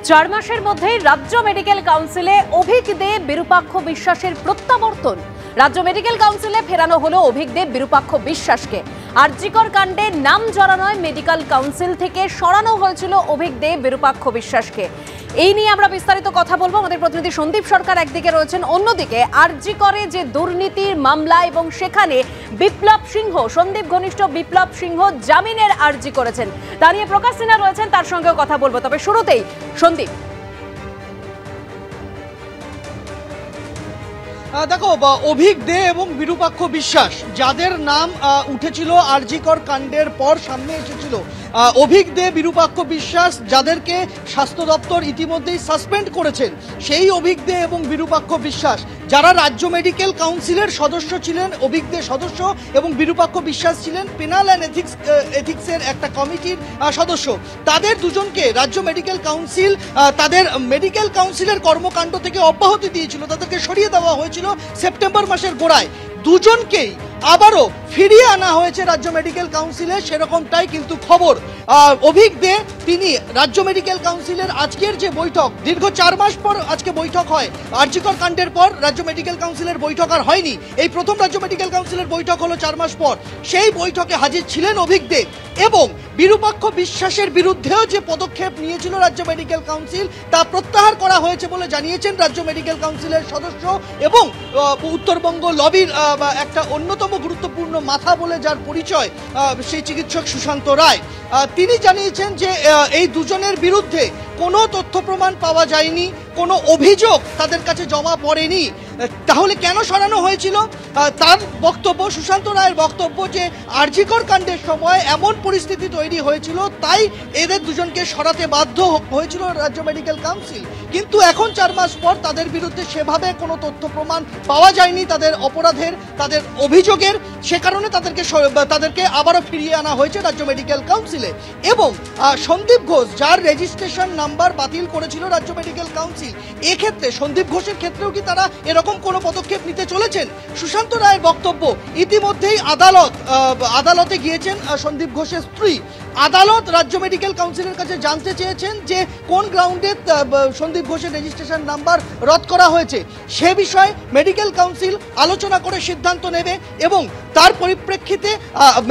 4 মাসের মধ্যেই রাজ্য মেডিকেল কাউন্সিলে অভিক দে বিরূপাক্ষ বিশ্বাসের প্রত্যাবর্তন। রাজ্য মেডিকেল কাউন্সিলে ফেরানো হলো অভিক দে বিরূপাক্ষ বিশ্বাসকে। আরজিকর কাণ্ডে নাম জড়ানোয় মেডিকেল কাউন্সিল থেকে সরানো হয়েছিল অভিক দে বিরূপাক্ষ বিশ্বাসকে। এই নিয়ে আমরা বিস্তারিত কথা বলবো। আমাদের প্রতিনিধি সন্দীপ সরকার একদিকে রয়েছেন, অন্যদিকে আরজিকরে যে দুর্নীতির মামলা এবং সেখানে বিপ্লব সিংহ, সন্দীপ ঘনিষ্ঠ বিপ্লব সিংহ জামিনের আর্জি করেছেন, তা নিয়ে প্রকাশ সিনহা রয়েছেন, তার সঙ্গেও কথা বলবো। তবে শুরুতেই সন্দীপ, দেখো, অভিক দে এবং বিরূপাক্ষ বিশ্বাস যাদের নাম উঠেছিল আরজিকর কাণ্ডের পর সামনে এসেছিল, অভিক দে বিরূপাক্ষ বিশ্বাস যাদেরকে স্বাস্থ্য দপ্তর ইতিমধ্যেই সাসপেন্ড করেছেন, সেই অভিক দে এবং বিরূপাক্ষ বিশ্বাস যারা রাজ্য মেডিকেল কাউন্সিলের সদস্য ছিলেন, অভিক দে সদস্য এবং বিরূপাক্ষ বিশ্বাস ছিলেন পেনাল অ্যান্ড এথিক্সের একটা কমিটির সদস্য, তাদের দুজনকে রাজ্য মেডিকেল কাউন্সিল তাদের মেডিকেল কাউন্সিলের কর্মকাণ্ড থেকে অব্যাহতি দিয়েছিল, তাদেরকে সরিয়ে দেওয়া হয়েছিল সেপ্টেম্বর মাসের গোড়ায়। দুজনকেই আবারও ফিরিয়ে আনা হয়েছে রাজ্য মেডিকেল কাউন্সিলে, সেরকমটাই কিন্তু খবর। অভিক দে তিনি রাজ্য মেডিকেল কাউন্সিলের আজকের যে বৈঠক, দীর্ঘ 4 মাস পর আজকে বৈঠক হয়। আরজিকর কাণ্ডের পর রাজ্য মেডিকেল কাউন্সিলের বৈঠক আর হয়নি, এই প্রথম রাজ্য মেডিকেল কাউন্সিলের বৈঠক হলো 4 মাস পর। সেই বৈঠকে হাজির ছিলেন অভিক দে এবং বিরূপাক্ষ বিশ্বাসের বিরুদ্ধেও যে পদক্ষেপ নিয়েছিল রাজ্য মেডিকেল কাউন্সিল তা প্রত্যাহার করা হয়েছে বলে জানিয়েছেন রাজ্য মেডিকেল কাউন্সিলের সদস্য এবং উত্তরবঙ্গ লবির একটা অন্যতম গুরুত্বপূর্ণ মাথা বলে যার পরিচয় সেই চিকিৎসক সুশান্ত রায়। তিনি জানিয়েছেন যে এই দুজনের বিরুদ্ধে কোনো তথ্য প্রমাণ পাওয়া যায়নি, কোনো অভিযোগ তাদের কাছে জমা পড়েনি। তাহলে কেন সরানো হয়েছিল? তার বক্তব্য, সুশান্ত রায়ের বক্তব্য যে আরজিকর কাণ্ডের সময় এমন পরিস্থিতি তৈরি হয়েছিল, তাই এদের দুজনকে সরাতে বাধ্য হয়েছিল রাজ্য মেডিকেল কাউন্সিল। কিন্তু এখন 4 মাস পর তাদের বিরুদ্ধে সেভাবে কোনো তথ্য প্রমাণ পাওয়া যায়নি তাদের অপরাধের, তাদের অভিযোগের, সে কারণে তাদেরকে আবারও ফিরিয়ে আনা হয়েছে রাজ্য মেডিকেল কাউন্সিলে। এবং সন্দীপ ঘোষ, যার রেজিস্ট্রেশন নাম্বার বাতিল করেছিল রাজ্য মেডিকেল কাউন্সিল, এক্ষেত্রে সন্দীপ ঘোষের ক্ষেত্রেও কি তারা এরকম কোনো পদক্ষেপ নিতে চলেছেন? সুশান্ত রায়ের বক্তব্য, ইতিমধ্যেই আদালতে গিয়েছেন সন্দীপ ঘোষের স্ত্রী। আদালত রাজ্য মেডিকেল কাউন্সিলের কাছে জানতে চেয়েছেন যে কোন গ্রাউন্ডে সন্দীপ ঘোষের রেজিস্ট্রেশন নাম্বার রদ করা হয়েছে। সে বিষয়ে মেডিকেল কাউন্সিল আলোচনা করে সিদ্ধান্ত নেবে এবং তার পরিপ্রেক্ষিতে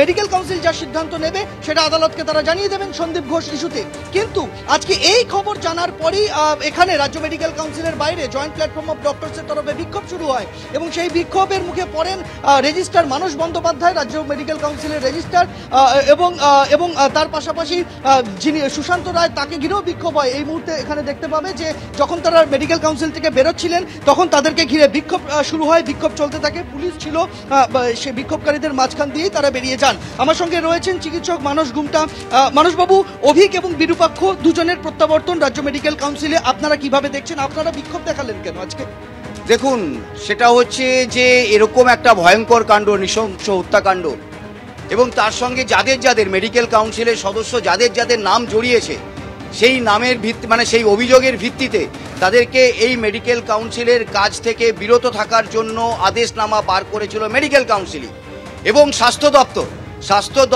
মেডিকেল কাউন্সিল যা সিদ্ধান্ত নেবে সেটা আদালতকে তারা জানিয়ে দেবেন সন্দীপ ঘোষ ইস্যুতে। কিন্তু আজকে এই খবর জানার পরই এখানে রাজ্য মেডিকেল কাউন্সিলের বাইরে জয়েন্ট প্ল্যাটফর্ম অফ ডক্টরসের তরফে বিক্ষোভ শুরু হয় এবং সেই বিক্ষোভের মুখে পড়েন রেজিস্ট্রার মানস বন্দ্যোপাধ্যায়, রাজ্য মেডিকেল কাউন্সিলের রেজিস্ট্রার, এবং তার পাশাপাশি যিনি সুশান্ত রায়, তাকে ঘিরেও বিক্ষোভ হয়। এই মুহূর্তে এখানে দেখতে পাবে যে যখন তারা মেডিকেল কাউন্সিল থেকে বেরোচ্ছিলেন তখন তাদেরকে ঘিরে বিক্ষোভ শুরু হয়, বিক্ষোভ চলতে থাকে, পুলিশ ছিল, সে বিক্ষোভকারীদের মাঝখান দিয়েই তারা বেরিয়ে যান। আমার সঙ্গে রয়েছেন চিকিৎসক মানস গুমটা। মানসবাবু, অভিক এবং বিরূপাক্ষ দুজনের প্রত্যাবর্তন রাজ্য মেডিকেল কাউন্সিলে আপনারা কিভাবে দেখছেন? আপনারা বিক্ষোভ দেখালেন কেন আজকে? দেখুন, সেটা হচ্ছে যে এরকম একটা ভয়ঙ্কর কাণ্ড, নৃশংস হত্যাকাণ্ড, এবং তার সঙ্গে যাদের মেডিকেল কাউন্সিলের সদস্য যাদের নাম জড়িয়েছে, সেই নামের ভিত্তি মানে সেই অভিযোগের ভিত্তিতে তাদেরকে এই মেডিকেল কাউন্সিলের কাজ থেকে বিরত থাকার জন্য আদেশনামা বার করেছিল মেডিকেল কাউন্সিলই এবং স্বাস্থ্য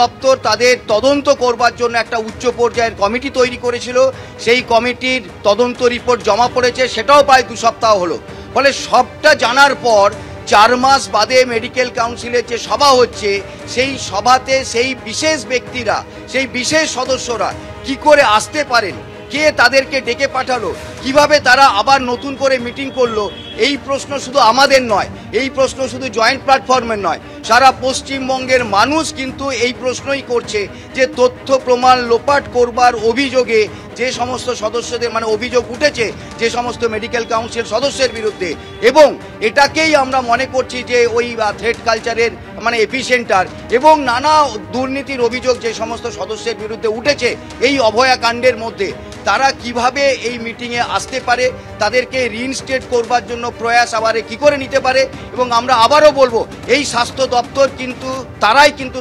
দপ্তর তাদের তদন্ত করবার জন্য একটা উচ্চ পর্যায়ের কমিটি তৈরি করেছিল। সেই কমিটির তদন্ত রিপোর্ট জমা পড়েছে, সেটাও প্রায় 2 সপ্তাহ হলো। ফলে সবটা জানার পর 4 মাস বাদে মেডিকেল কাউন্সিলের যে সভা হচ্ছে, সেই সভাতে সেই বিশেষ ব্যক্তিরা, সেই বিশেষ সদস্যরা কি করে আসতে পারেন, কে তাদেরকে ডেকে পাঠালো, কিভাবে তারা আবার নতুন করে মিটিং করলো, এই প্রশ্ন শুধু আমাদের নয়, এই প্রশ্ন শুধু জয়েন্ট প্ল্যাটফর্মের নয়, সারা পশ্চিমবঙ্গের মানুষ কিন্তু এই প্রশ্নই করছে যে তথ্য প্রমাণ লোপাট করবার অভিযোগে যে সমস্ত সদস্যদের অভিযোগ উঠেছে যে সমস্ত মেডিকেল কাউন্সিল সদস্যের বিরুদ্ধে, এবং এটাকেই আমরা মনে করছি যে ওই থ্রেট কালচারের এপিসেন্টার, এবং নানা দুর্নীতির অভিযোগ যে সমস্ত সদস্যের বিরুদ্ধে উঠেছে এই অভয়া কাণ্ডের মধ্যে, তারা কিভাবে এই মিটিংয়ে আসতে পারে, তাদেরকে রিইনস্টেট করবার জন্য প্রয়াস আবার কি করে নিতে পারে। এবং আমরা আবারও বলবো, এই স্বাস্থ্য দপ্তর কিন্তু তারাই কিন্তু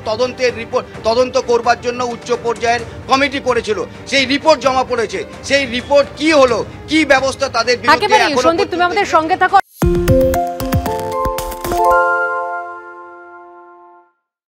তদন্ত করবার জন্য উচ্চ পর্যায়ের কমিটি করেছিল, সেই রিপোর্ট জমা পড়েছে, সেই রিপোর্ট কি হলো, কি ব্যবস্থা তাদের বিরুদ্ধে। সন্দীপ, তুমি আমাদের সঙ্গে থাকো।